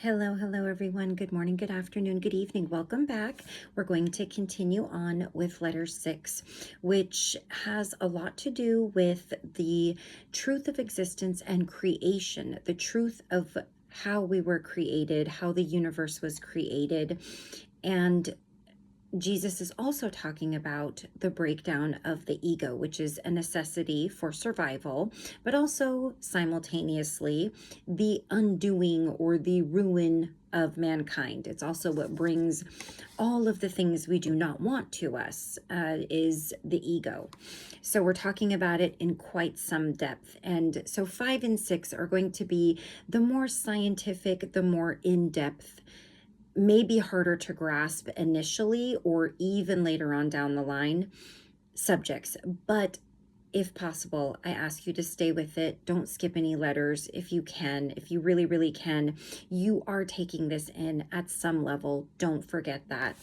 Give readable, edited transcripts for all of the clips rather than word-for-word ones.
Hello, hello everyone. Good morning, good afternoon, good evening. Welcome back. We're going to continue on with letter 6, which has a lot to do with the truth of existence and creation, the truth of how we were created, how the universe was created. And Jesus is also talking about the breakdown of the ego, which is a necessity for survival, but also simultaneously the undoing or the ruin of mankind. It's also what brings all of the things we do not want to us, is the ego. So we're talking about it in quite some depth. And so 5 and 6 are going to be the more scientific, the more in-depth, may be harder to grasp initially or even later on down the line subjects. But if possible, I ask you to stay with it. Don't skip any letters if you can. If you really, really can, you are taking this in at some level. Don't forget that.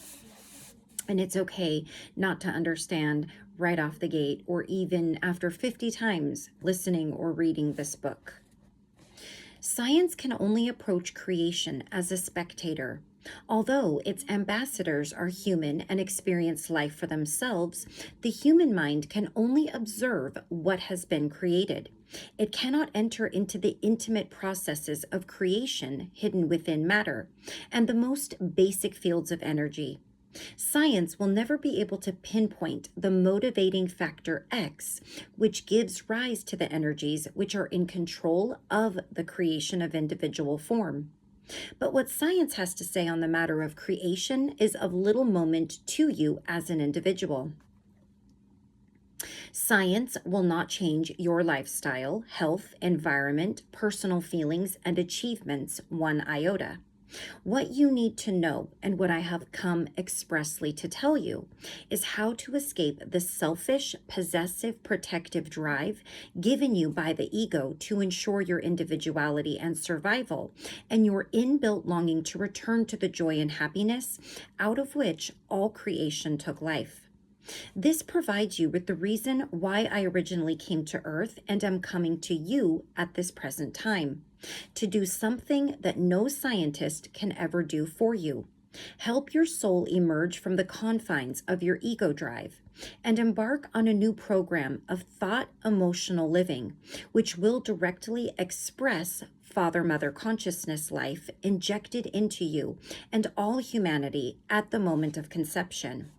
And it's okay not to understand right off the gate or even after 50 times listening or reading this book. Science can only approach creation as a spectator. Although its ambassadors are human and experience life for themselves, the human mind can only observe what has been created. It cannot enter into the intimate processes of creation hidden within matter and the most basic fields of energy. Science will never be able to pinpoint the motivating factor X, which gives rise to the energies which are in control of the creation of individual form. But what science has to say on the matter of creation is of little moment to you as an individual. Science will not change your lifestyle, health, environment, personal feelings, and achievements one iota. What you need to know, and what I have come expressly to tell you, is how to escape the selfish, possessive, protective drive given you by the ego to ensure your individuality and survival, and your inbuilt longing to return to the joy and happiness out of which all creation took life. This provides you with the reason why I originally came to Earth and am coming to you at this present time. To do something that no scientist can ever do for you. Help your soul emerge from the confines of your ego drive and embark on a new program of thought emotional living, which will directly express Father-Mother consciousness life injected into you and all humanity at the moment of conception.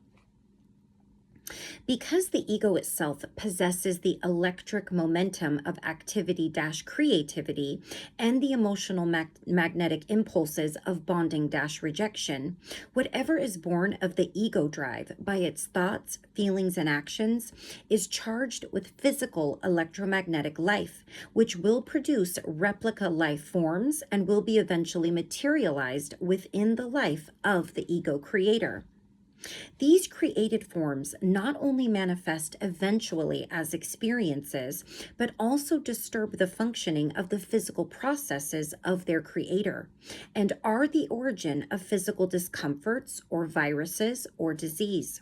Because the ego itself possesses the electric momentum of activity-creativity and the emotional magnetic impulses of bonding-rejection, whatever is born of the ego drive by its thoughts, feelings, and actions is charged with physical electromagnetic life, which will produce replica life forms and will be eventually materialized within the life of the ego creator. These created forms not only manifest eventually as experiences, but also disturb the functioning of the physical processes of their creator, and are the origin of physical discomforts or viruses or disease.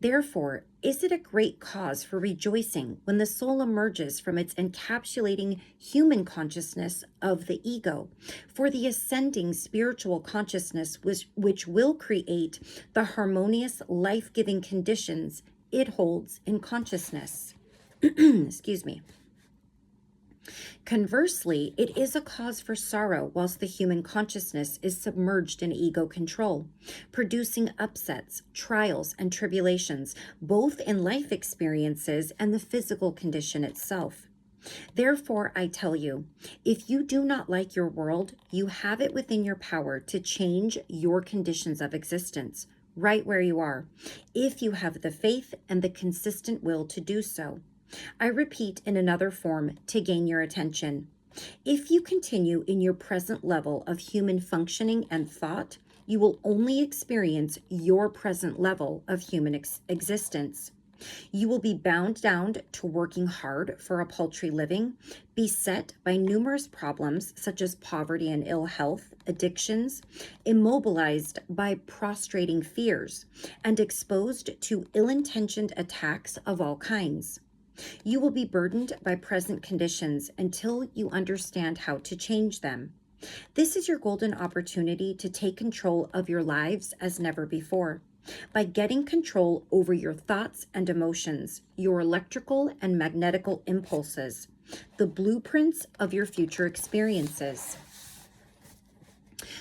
Therefore, is it a great cause for rejoicing when the soul emerges from its encapsulating human consciousness of the ego, for the ascending spiritual consciousness which will create the harmonious, life-giving conditions it holds in consciousness? Excuse me. Conversely, it is a cause for sorrow whilst the human consciousness is submerged in ego control, producing upsets, trials, and tribulations, both in life experiences and the physical condition itself. Therefore, I tell you, if you do not like your world, you have it within your power to change your conditions of existence, right where you are, if you have the faith and the consistent will to do so. I repeat in another form to gain your attention. If you continue in your present level of human functioning and thought, you will only experience your present level of human existence. You will be bound down to working hard for a paltry living, beset by numerous problems such as poverty and ill health, addictions, immobilized by prostrating fears, and exposed to ill-intentioned attacks of all kinds. You will be burdened by present conditions until you understand how to change them. This is your golden opportunity to take control of your lives as never before. By getting control over your thoughts and emotions, your electrical and magnetical impulses, the blueprints of your future experiences.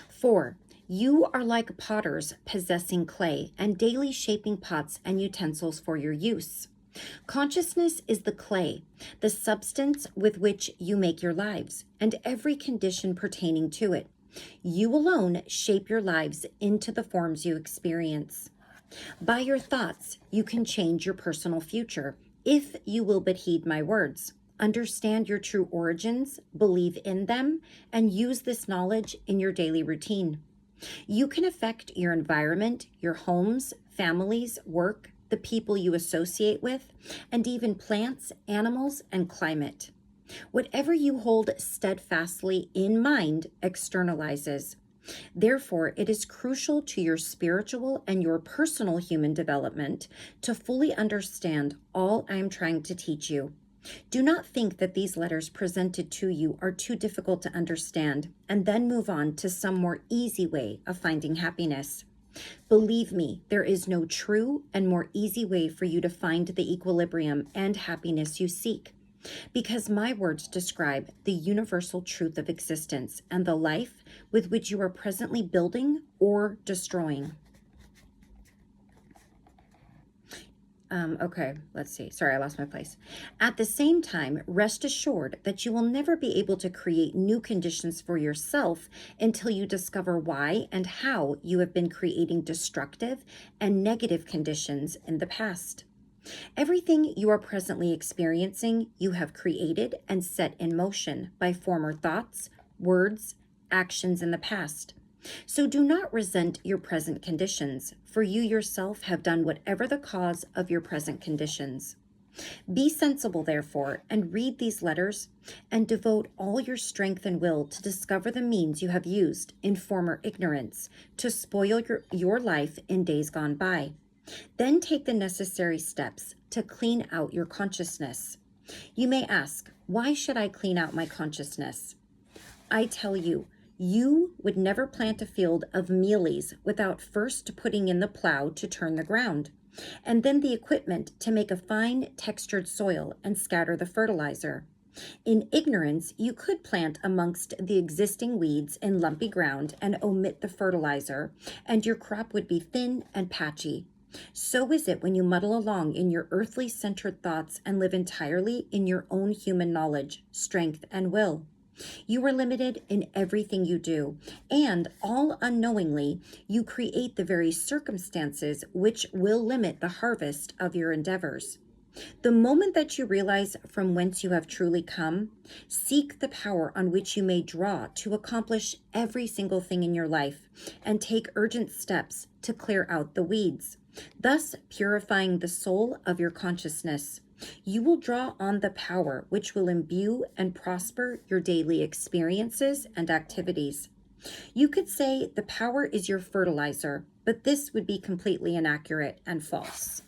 4. You are like potters possessing clay and daily shaping pots and utensils for your use. Consciousness is the clay, the substance with which you make your lives, and every condition pertaining to it. You alone shape your lives into the forms you experience. By your thoughts, you can change your personal future, if you will but heed my words. Understand your true origins, believe in them, and use this knowledge in your daily routine. You can affect your environment, your homes, families, work, the people you associate with, and even plants, animals, and climate. Whatever you hold steadfastly in mind externalizes. Therefore, it is crucial to your spiritual and your personal human development to fully understand all I am trying to teach you. Do not think that these letters presented to you are too difficult to understand and then move on to some more easy way of finding happiness. Believe me, there is no true and more easy way for you to find the equilibrium and happiness you seek, because my words describe the universal truth of existence and the life with which you are presently building or destroying. Okay, let's see. Sorry, I lost my place. At the same time, rest assured that you will never be able to create new conditions for yourself until you discover why and how you have been creating destructive and negative conditions in the past. Everything you are presently experiencing, you have created and set in motion by former thoughts, words, actions in the past. So do not resent your present conditions, for you yourself have done whatever the cause of your present conditions. Be sensible, therefore, and read these letters, and devote all your strength and will to discover the means you have used in former ignorance to spoil your life in days gone by. Then take the necessary steps to clean out your consciousness. You may ask, why should I clean out my consciousness? I tell you, you would never plant a field of mealies without first putting in the plow to turn the ground, and then the equipment to make a fine textured soil and scatter the fertilizer. In ignorance, you could plant amongst the existing weeds in lumpy ground and omit the fertilizer, and your crop would be thin and patchy. So is it when you muddle along in your earthly centered thoughts and live entirely in your own human knowledge, strength, and will. You are limited in everything you do, and all unknowingly, you create the very circumstances which will limit the harvest of your endeavors. The moment that you realize from whence you have truly come, seek the power on which you may draw to accomplish every single thing in your life, and take urgent steps to clear out the weeds, thus purifying the soul of your consciousness. You will draw on the power which will imbue and prosper your daily experiences and activities. You could say the power is your fertilizer, but this would be completely inaccurate and false.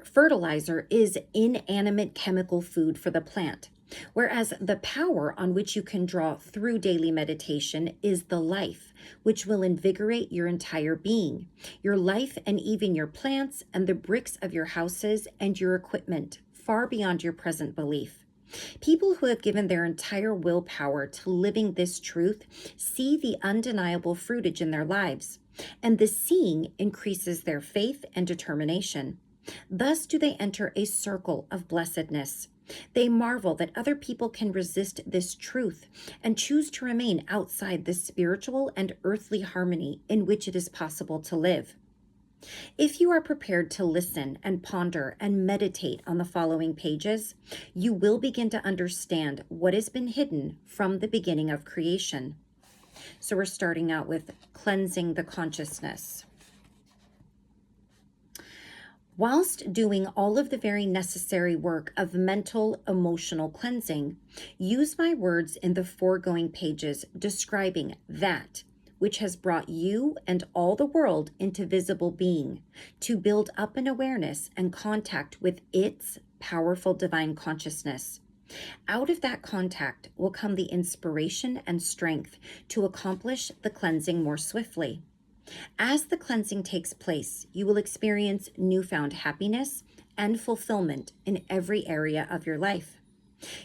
Fertilizer is inanimate chemical food for the plant, whereas the power on which you can draw through daily meditation is the life, which will invigorate your entire being, your life and even your plants and the bricks of your houses and your equipment, far beyond your present belief. People who have given their entire willpower to living this truth see the undeniable fruitage in their lives, and the seeing increases their faith and determination. Thus do they enter a circle of blessedness. They marvel that other people can resist this truth and choose to remain outside the spiritual and earthly harmony in which it is possible to live. If you are prepared to listen and ponder and meditate on the following pages, you will begin to understand what has been hidden from the beginning of creation. So we're starting out with cleansing the consciousness. Whilst doing all of the very necessary work of mental, emotional cleansing, use my words in the foregoing pages describing that which has brought you and all the world into visible being, to build up an awareness and contact with its powerful divine consciousness. Out of that contact will come the inspiration and strength to accomplish the cleansing more swiftly. As the cleansing takes place, you will experience newfound happiness and fulfillment in every area of your life.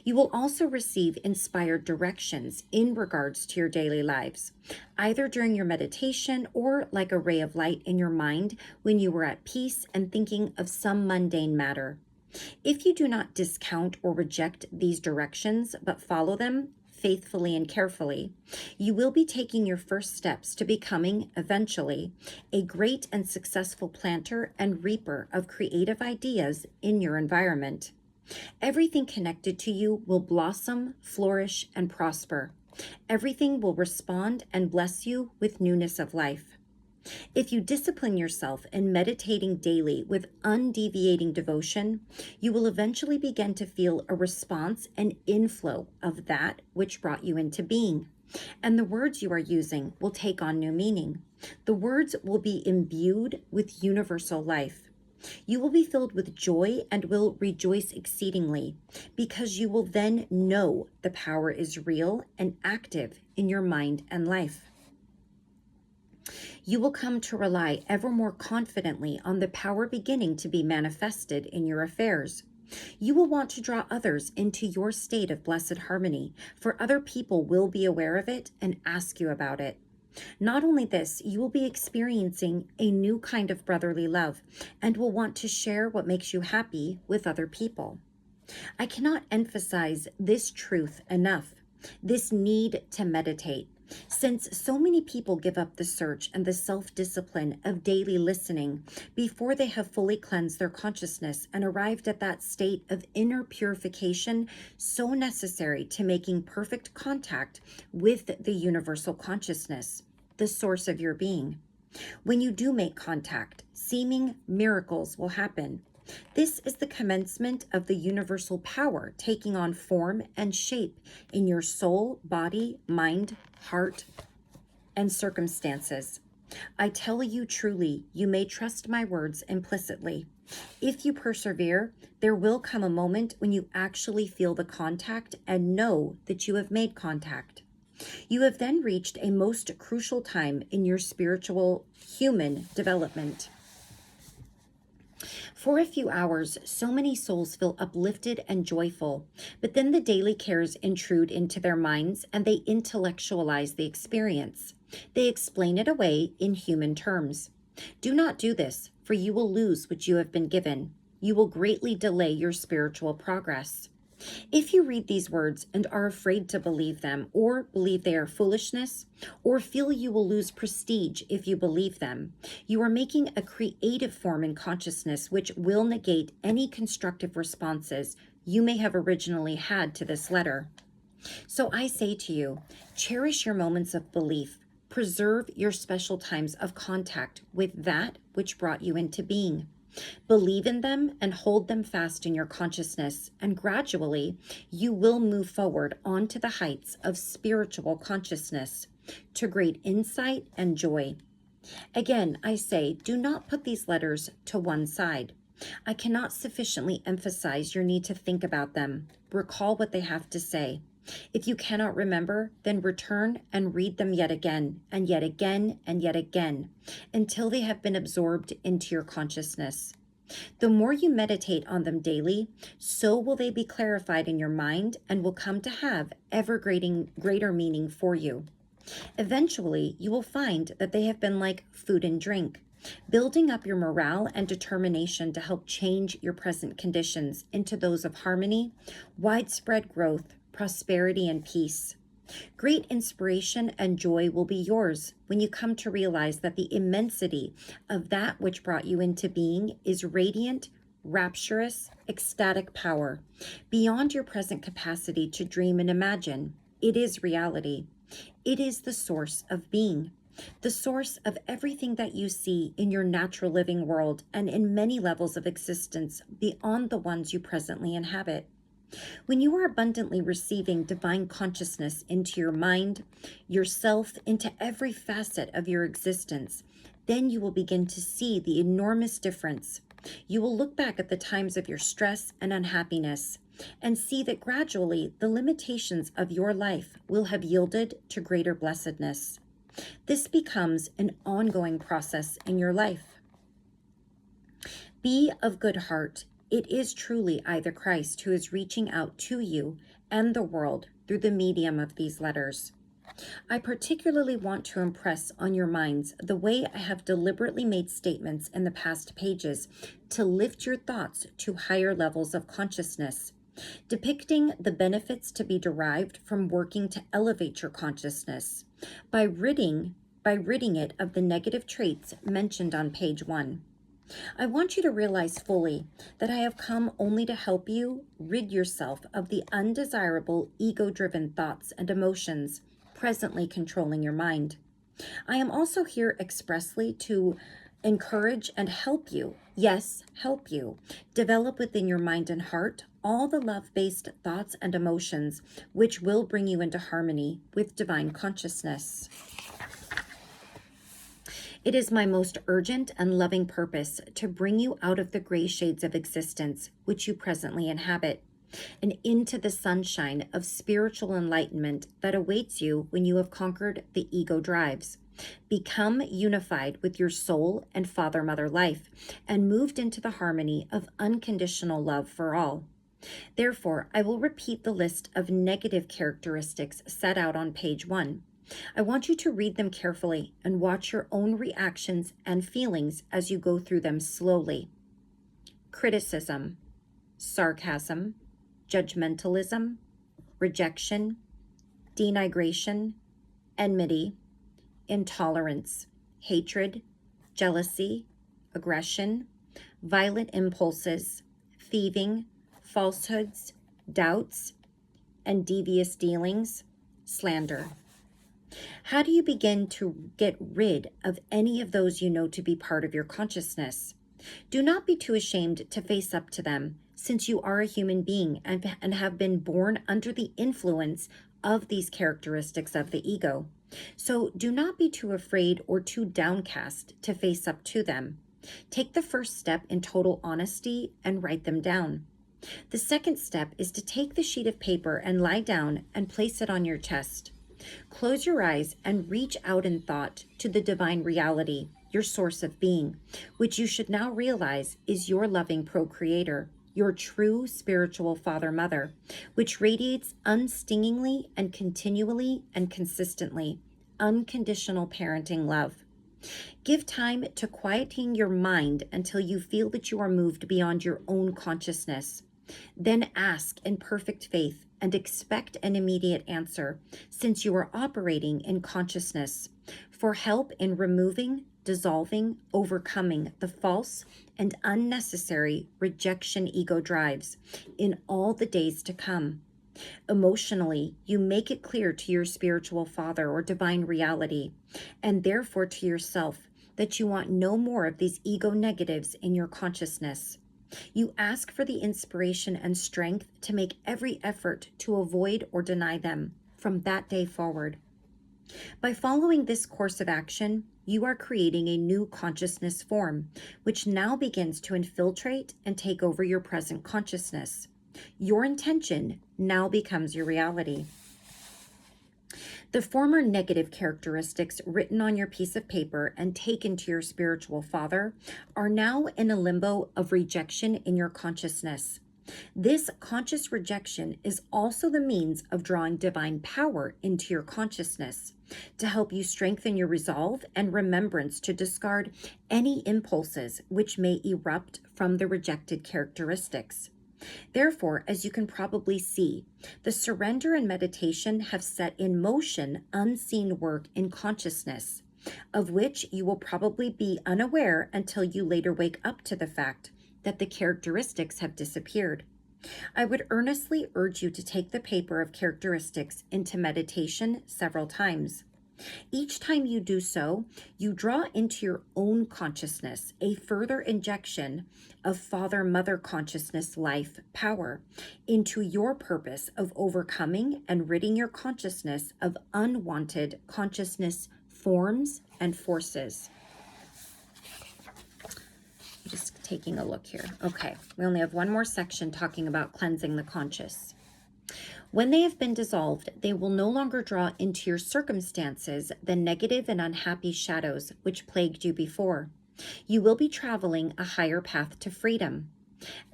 You will also receive inspired directions in regards to your daily lives, either during your meditation or like a ray of light in your mind when you were at peace and thinking of some mundane matter. If you do not discount or reject these directions, but follow them faithfully and carefully, you will be taking your first steps to becoming, eventually, a great and successful planter and reaper of creative ideas in your environment. Everything connected to you will blossom, flourish, and prosper. Everything will respond and bless you with newness of life. If you discipline yourself in meditating daily with undeviating devotion, you will eventually begin to feel a response and inflow of that which brought you into being. And the words you are using will take on new meaning. The words will be imbued with universal life. You will be filled with joy and will rejoice exceedingly, because you will then know the power is real and active in your mind and life. You will come to rely ever more confidently on the power beginning to be manifested in your affairs. You will want to draw others into your state of blessed harmony, for other people will be aware of it and ask you about it. Not only this, you will be experiencing a new kind of brotherly love and will want to share what makes you happy with other people. I cannot emphasize this truth enough, this need to meditate, since so many people give up the search and the self-discipline of daily listening before they have fully cleansed their consciousness and arrived at that state of inner purification so necessary to making perfect contact with the universal consciousness, the source of your being. When you do make contact, seeming miracles will happen. This is the commencement of the universal power taking on form and shape in your soul, body, mind, heart, and circumstances. I tell you truly, you may trust my words implicitly. If you persevere, there will come a moment when you actually feel the contact and know that you have made contact. You have then reached a most crucial time in your spiritual human development. For a few hours, so many souls feel uplifted and joyful, but then the daily cares intrude into their minds and they intellectualize the experience. They explain it away in human terms. Do not do this, for you will lose what you have been given. You will greatly delay your spiritual progress. If you read these words and are afraid to believe them, or believe they are foolishness, or feel you will lose prestige if you believe them, you are making a creative form in consciousness which will negate any constructive responses you may have originally had to this letter. So I say to you, cherish your moments of belief. Preserve your special times of contact with that which brought you into being. Believe in them and hold them fast in your consciousness, and gradually you will move forward onto the heights of spiritual consciousness to great insight and joy. Again, I say, do not put these letters to one side. I cannot sufficiently emphasize your need to think about them, recall what they have to say. If you cannot remember, then return and read them yet again, and yet again, and yet again, until they have been absorbed into your consciousness. The more you meditate on them daily, so will they be clarified in your mind and will come to have ever greater meaning for you. Eventually, you will find that they have been like food and drink, building up your morale and determination to help change your present conditions into those of harmony, widespread growth, prosperity, and peace. Great inspiration and joy will be yours when you come to realize that the immensity of that which brought you into being is radiant, rapturous, ecstatic power, beyond your present capacity to dream and imagine. It is reality. It is the source of being, the source of everything that you see in your natural living world and in many levels of existence beyond the ones you presently inhabit. When you are abundantly receiving divine consciousness into your mind, yourself, into every facet of your existence, then you will begin to see the enormous difference. You will look back at the times of your stress and unhappiness and see that gradually the limitations of your life will have yielded to greater blessedness. This becomes an ongoing process in your life. Be of good heart. It is truly I, the Christ, who is reaching out to you and the world through the medium of these letters. I particularly want to impress on your minds the way I have deliberately made statements in the past pages to lift your thoughts to higher levels of consciousness, depicting the benefits to be derived from working to elevate your consciousness by ridding it of the negative traits mentioned on page 1. I want you to realize fully that I have come only to help you rid yourself of the undesirable ego-driven thoughts and emotions presently controlling your mind. I am also here expressly to encourage and help you, yes, help you, develop within your mind and heart all the love-based thoughts and emotions which will bring you into harmony with divine consciousness. It is my most urgent and loving purpose to bring you out of the gray shades of existence which you presently inhabit, and into the sunshine of spiritual enlightenment that awaits you when you have conquered the ego drives, become unified with your soul and father-mother life, and moved into the harmony of unconditional love for all. Therefore, I will repeat the list of negative characteristics set out on page 1. I want you to read them carefully and watch your own reactions and feelings as you go through them slowly. Criticism, sarcasm, judgmentalism, rejection, denigration, enmity, intolerance, hatred, jealousy, aggression, violent impulses, thieving, falsehoods, doubts, and devious dealings, slander. How do you begin to get rid of any of those you know to be part of your consciousness? Do not be too ashamed to face up to them, since you are a human being and have been born under the influence of these characteristics of the ego. So do not be too afraid or too downcast to face up to them. Take the first step in total honesty and write them down. The second step is to take the sheet of paper and lie down and place it on your chest. Close your eyes and reach out in thought to the divine reality, your source of being, which you should now realize is your loving procreator, your true spiritual father-mother, which radiates unstingingly and continually and consistently unconditional parenting love. Give time to quieting your mind until you feel that you are moved beyond your own consciousness. Then ask in perfect faith and expect an immediate answer, since you are operating in consciousness, for help in removing, dissolving, overcoming the false and unnecessary rejection ego drives in all the days to come. Emotionally, you make it clear to your spiritual father or divine reality, and therefore to yourself, that you want no more of these ego negatives in your consciousness. You ask for the inspiration and strength to make every effort to avoid or deny them from that day forward. By following this course of action, you are creating a new consciousness form, which now begins to infiltrate and take over your present consciousness. Your intention now becomes your reality. The former negative characteristics written on your piece of paper and taken to your spiritual father are now in a limbo of rejection in your consciousness. This conscious rejection is also the means of drawing divine power into your consciousness to help you strengthen your resolve and remembrance to discard any impulses which may erupt from the rejected characteristics. Therefore, as you can probably see, the surrender and meditation have set in motion unseen work in consciousness, of which you will probably be unaware until you later wake up to the fact that the characteristics have disappeared. I would earnestly urge you to take the paper of characteristics into meditation several times. Each time you do so, you draw into your own consciousness a further injection of father-mother consciousness life power into your purpose of overcoming and ridding your consciousness of unwanted consciousness forms and forces. Just taking a look here. Okay, we only have one more section talking about cleansing the conscious. When they have been dissolved, they will no longer draw into your circumstances the negative and unhappy shadows which plagued you before. You will be traveling a higher path to freedom.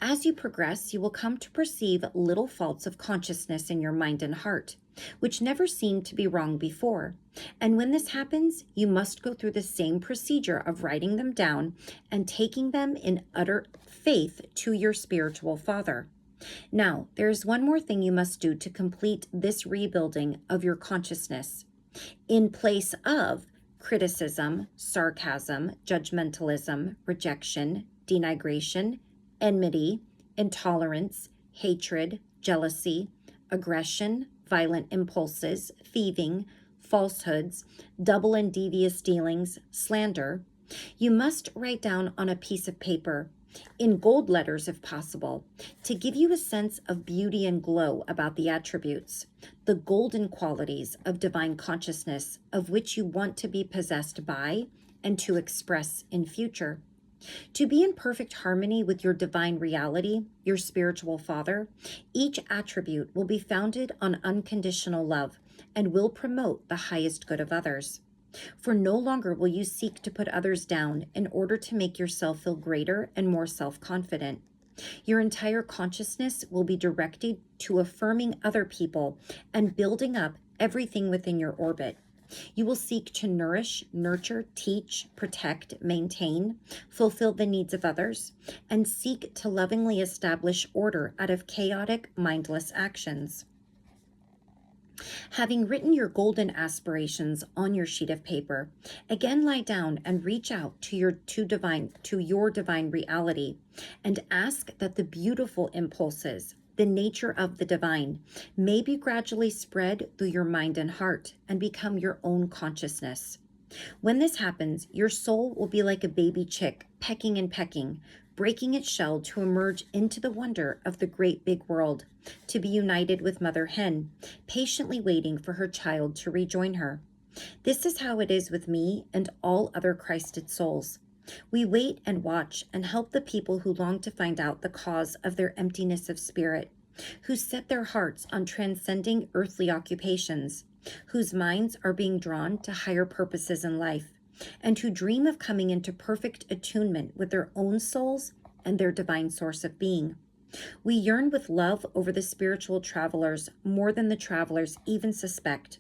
As you progress, you will come to perceive little faults of consciousness in your mind and heart, which never seemed to be wrong before. And when this happens, you must go through the same procedure of writing them down and taking them in utter faith to your spiritual father. Now, there is one more thing you must do to complete this rebuilding of your consciousness. In place of criticism, sarcasm, judgmentalism, rejection, denigration, enmity, intolerance, hatred, jealousy, aggression, violent impulses, thieving, falsehoods, double and devious dealings, slander, you must write down on a piece of paper, in gold letters if possible, to give you a sense of beauty and glow about the attributes, the golden qualities of divine consciousness of which you want to be possessed by and to express in future. To be in perfect harmony with your divine reality, your spiritual father, each attribute will be founded on unconditional love and will promote the highest good of others. For no longer will you seek to put others down in order to make yourself feel greater and more self-confident. Your entire consciousness will be directed to affirming other people and building up everything within your orbit. You will seek to nourish, nurture, teach, protect, maintain, fulfill the needs of others, and seek to lovingly establish order out of chaotic, mindless actions. Having written your golden aspirations on your sheet of paper, again lie down and reach out to your divine reality and ask that the beautiful impulses, the nature of the divine, may be gradually spread through your mind and heart and become your own consciousness. When this happens, your soul will be like a baby chick, pecking and pecking, breaking its shell to emerge into the wonder of the great big world, to be united with Mother Hen, patiently waiting for her child to rejoin her. This is how it is with me and all other Christed souls. We wait and watch and help the people who long to find out the cause of their emptiness of spirit, who set their hearts on transcending earthly occupations, whose minds are being drawn to higher purposes in life, and who dream of coming into perfect attunement with their own souls and their divine source of being. We yearn with love over the spiritual travelers more than the travelers even suspect.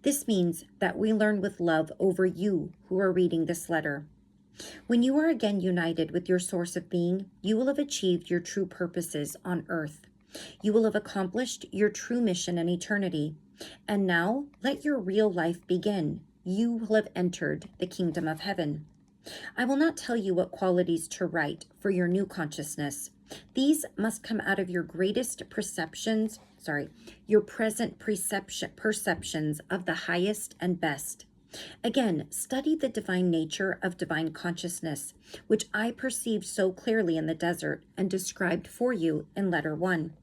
This means that we learn with love over you who are reading this letter. When you are again united with your source of being, you will have achieved your true purposes on earth. You will have accomplished your true mission in eternity. And now let your real life begin. You will have entered the kingdom of heaven. I will not tell you what qualities to write for your new consciousness. These must come out of your greatest your present perceptions of the highest and best. Again, study the divine nature of divine consciousness, which I perceived so clearly in the desert and described for you in letter 1.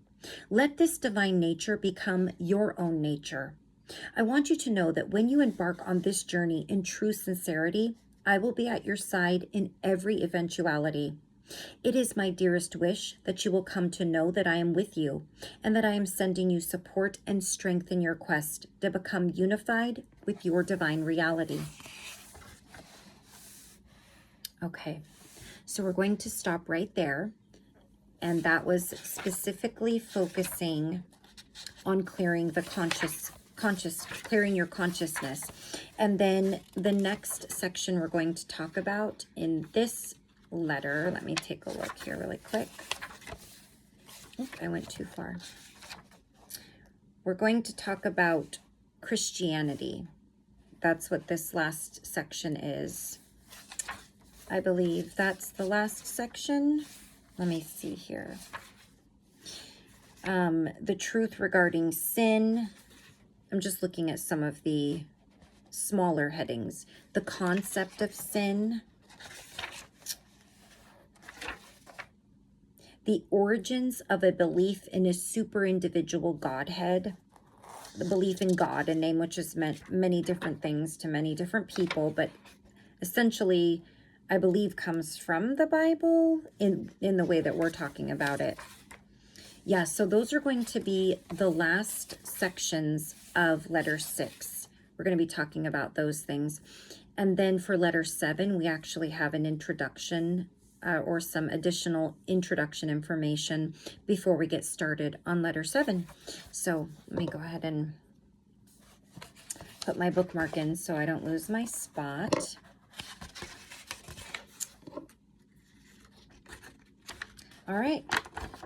Let this divine nature become your own nature. I want you to know that when you embark on this journey in true sincerity, I will be at your side in every eventuality. It is my dearest wish that you will come to know that I am with you and that I am sending you support and strength in your quest to become unified with your divine reality. Okay, so we're going to stop right there. And that was specifically focusing on clearing the clearing your consciousness. And then the next section we're going to talk about in this letter, let me take a look here really quick. Oh, I went too far. We're going to talk about Christianity. That's what this last section is. I believe that's the last section. Let me see here. The truth regarding sin. I'm just looking at some of the smaller headings. The concept of sin. The origins of a belief in a super individual Godhead. The belief in God, a name which has meant many different things to many different people, but essentially I believe comes from the Bible in the way that we're talking about it. Yeah, so those are going to be the last sections of letter 6. We're going to be talking about those things. And then for letter 7, we actually have an introduction or some additional introduction information before we get started on letter 7. So let me go ahead and put my bookmark in so I don't lose my spot. All right.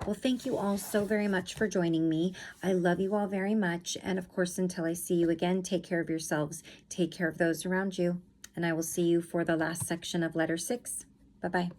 Well, thank you all so very much for joining me. I love you all very much. And of course, until I see you again, take care of yourselves. Take care of those around you. And I will see you for the last section of letter 6. Bye-bye.